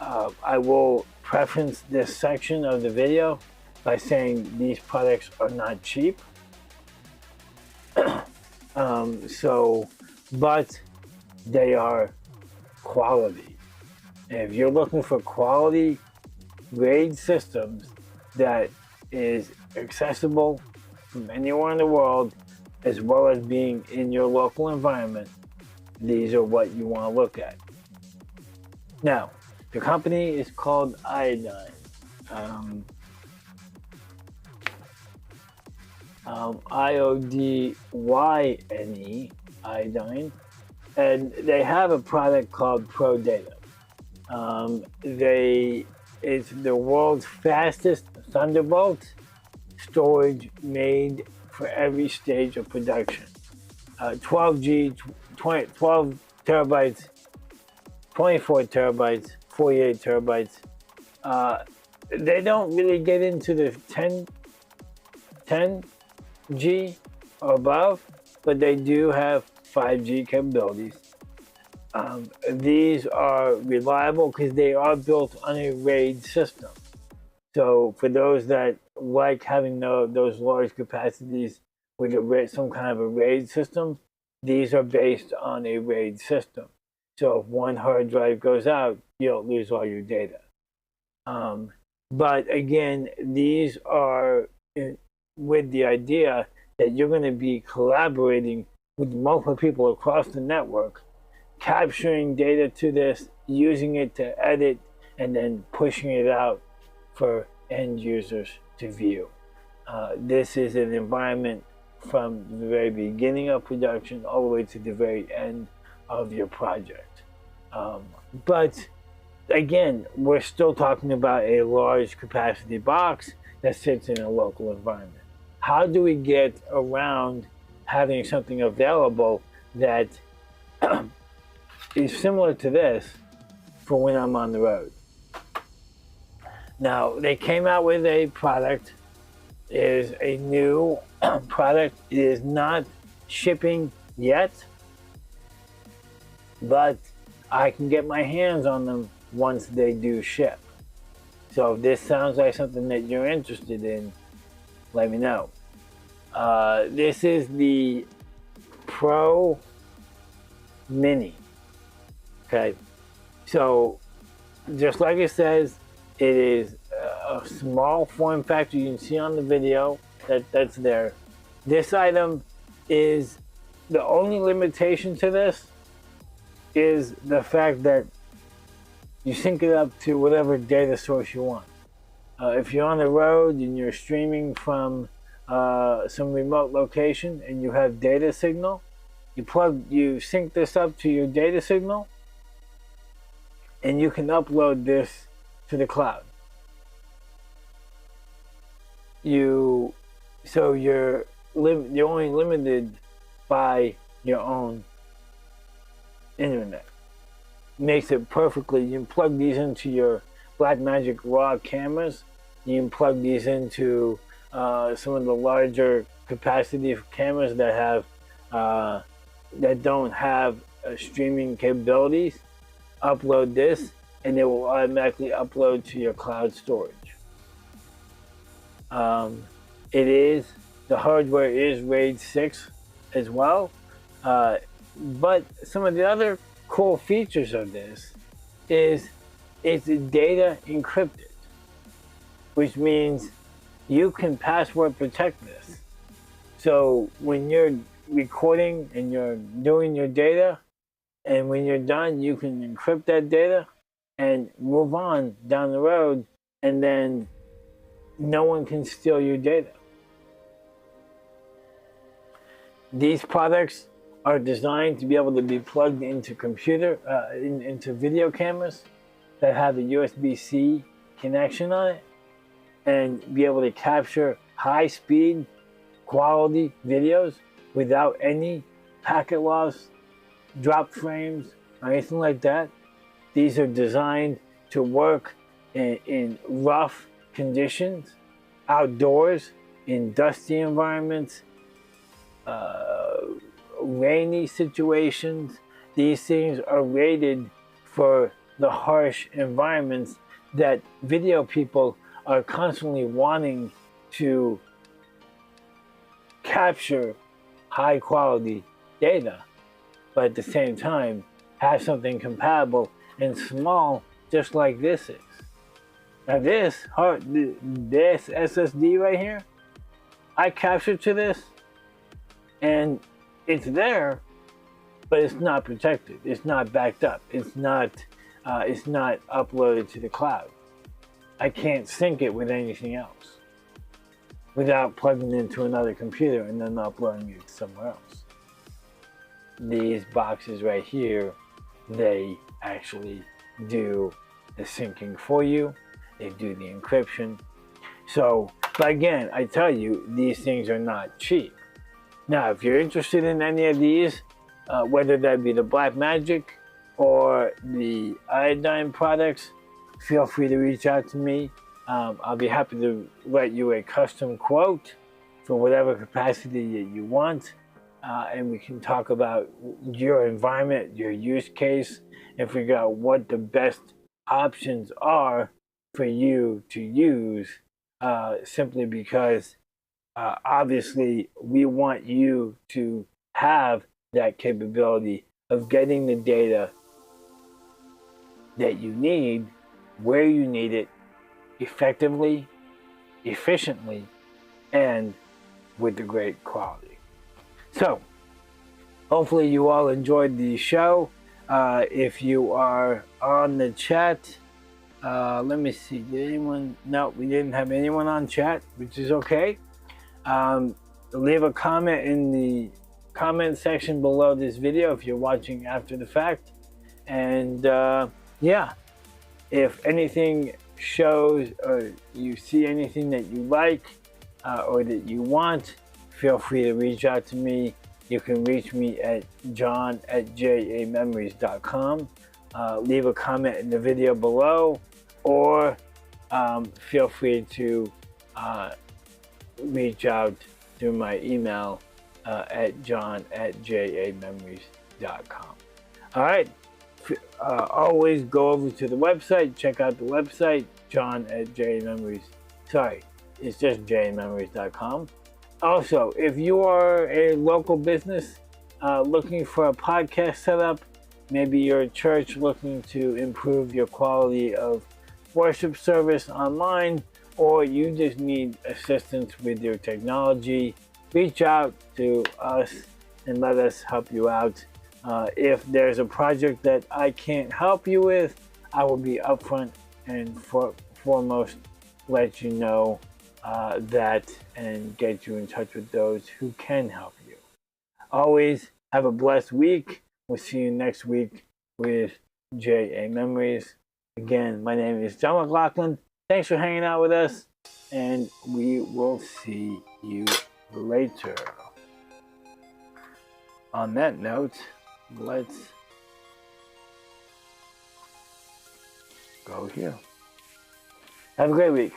I will preference this section of the video by saying these products are not cheap. But they are quality. And if you're looking for quality grade systems that is accessible from anywhere in the world, as well as being in your local environment, these are what you want to look at. Now, the company is called Iodine. IODYNE, Iodine, and they have a product called ProData. It's the world's fastest Thunderbolt storage made for every stage of production. 12 terabytes, 24 terabytes, 48 terabytes. They don't really get into the 10G or above, but they do have 5G capabilities. These are reliable because they are built on a RAID system. So for those that like having those large capacities with some kind of a RAID system, these are based on a RAID system. So if one hard drive goes out, you don't lose all your data. But again, these are with the idea that you're going to be collaborating with multiple people across the network, capturing data to this, using it to edit, and then pushing it out for end users to view. This is an environment from the very beginning of production all the way to the very end of your project. But again, we're still talking about a large capacity box that sits in a local environment. How do we get around having something available that is similar to this for when I'm on the road? Now, they came out with a product. It is a new product. It is not shipping yet, but I can get my hands on them once they do ship. So if this sounds like something that you're interested in, let me know. This is the Pro Mini. Okay, so just like it says, it is a small form factor. You can see on the video that's there. This item is, the only limitation to this is the fact that you sync it up to whatever data source you want. If you're on the road and you're streaming from some remote location and you have data signal, you sync this up to your data signal, and you can upload this to the cloud. So you're only limited by your own internet. Makes it perfectly. You can plug these into your Blackmagic RAW cameras. You can plug these into some of the larger capacity cameras that have that don't have streaming capabilities. Upload this, and it will automatically upload to your cloud storage. The hardware is RAID 6 as well, but some of the other cool features of this is it's data encrypted, which means you can password protect this. So when you're recording and you're doing your data, and when you're done, you can encrypt that data and move on down the road, and then no one can steal your data. These products are designed to be able to be plugged into into video cameras that have a USB-C connection on it, and be able to capture high-speed, quality videos without any packet loss, drop frames, or anything like that. These are designed to work in rough conditions, outdoors, in dusty environments, rainy situations. These things are rated for the harsh environments that video people are constantly wanting to capture high quality data, but at the same time have something compatible and small, just like this is. Now this SSD right here, I captured to this, and it's there, but it's not protected. It's not backed up. It's not uploaded to the cloud. I can't sync it with anything else without plugging it into another computer and then uploading it somewhere else. These boxes right here, they actually do the syncing for you. They do the encryption. So, but again, I tell you, these things are not cheap. Now, if you're interested in any of these, whether that be the Blackmagic or the iodine products, feel free to reach out to me. I'll be happy to write you a custom quote for whatever capacity that you want, and we can talk about your environment, your use case, and figure out what the best options are for you to use, simply because obviously we want you to have that capability of getting the data that you need, where you need it, effectively, efficiently, and with the great quality. So, hopefully you all enjoyed the show. If you are on the chat, let me see, did anyone? No, we didn't have anyone on chat, which is okay. Leave a comment in the comment section below this video if you're watching after the fact. And yeah, if anything shows or you see anything that you like or that you want, feel free to reach out to me. You can reach me at john@jamemories.com. Leave a comment in the video below, or feel free to reach out through my email at john@jamemories.com. All right. Always go over to the website, check out the website, john@jamemories. Sorry, it's just jamemories.com. Also, if you are a local business looking for a podcast setup, maybe you're a church looking to improve your quality of worship service online, or you just need assistance with your technology, reach out to us and let us help you out. If there's a project that I can't help you with, I will be upfront and foremost let you know that and get you in touch with those who can help you. Always have a blessed week. We'll see you next week with J.A. Memories. Again, my name is John McLauchlan. Thanks for hanging out with us, and we will see you later. On that note, let's go here. Have a great week.